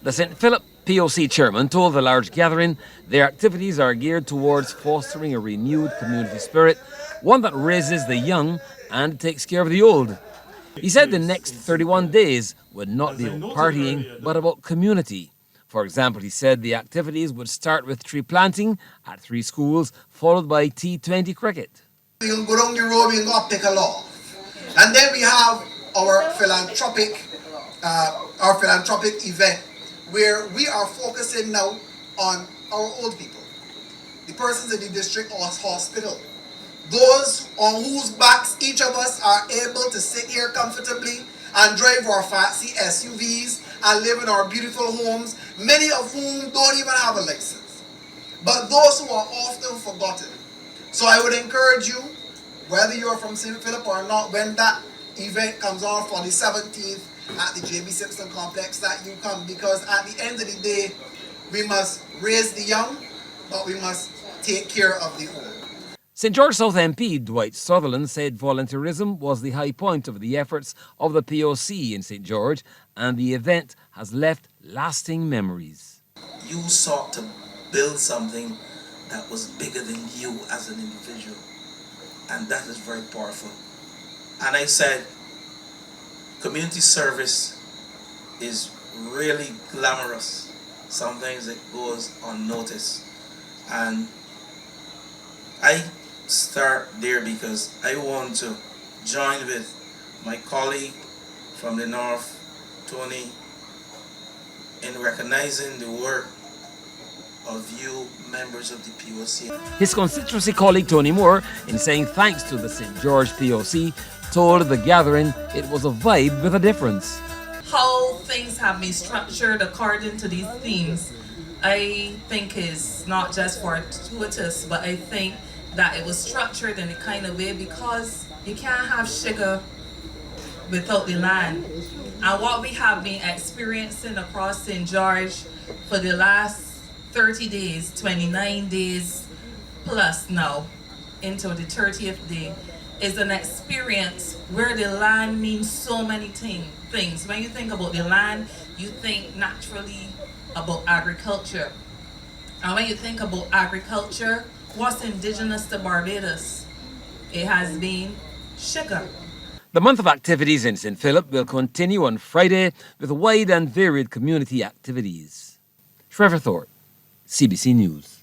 The St. Philip POC chairman told the large gathering their activities are geared towards fostering a renewed community spirit, one that raises the young and takes care of the old. He said the next 31 days would not be about partying, but about community. For example, he said the activities would start with tree planting at 3 schools, followed by T20 cricket. We'll go down the road, we'll go pick a law. And then we have our philanthropic event, where we are focusing now on our old people, the persons in the district hospital, those on whose backs each of us are able to sit here comfortably and drive our fancy SUVs and live in our beautiful homes, many of whom don't even have a license, but those who are often forgotten. So I would encourage you, whether you're from St. Philip or not, when that event comes on for the 17th at the JB Simpson Complex, that you come, because at the end of the day, we must raise the young, but we must take care of the old. St. George South MP Dwight Sutherland said volunteerism was the high point of the efforts of the POC in St. George, and the event has left lasting memories. You sought to build something that was bigger than you as an individual, and that is very powerful. And I said, community service is really glamorous. Sometimes it goes unnoticed. And I start there because I want to join with my colleague from the North, Tony, in recognizing the work of you members of the POC. His constituency colleague Tony Moore, in saying thanks to the St. George POC, told the gathering it was a vibe with a difference. How things have been structured according to these themes, I think is not just fortuitous, but I think that it was structured in a kind of way because you can't have sugar without the land. And what we have been experiencing across St. George for the last 30 days, 29 days plus now, into the 30th day, is an experience where the land means so many things. When you think about the land, you think naturally about agriculture. And when you think about agriculture, what's indigenous to Barbados? It has been sugar. The month of activities in St. Philip will continue on Friday with wide and varied community activities. Trevor Thorpe, CBC News.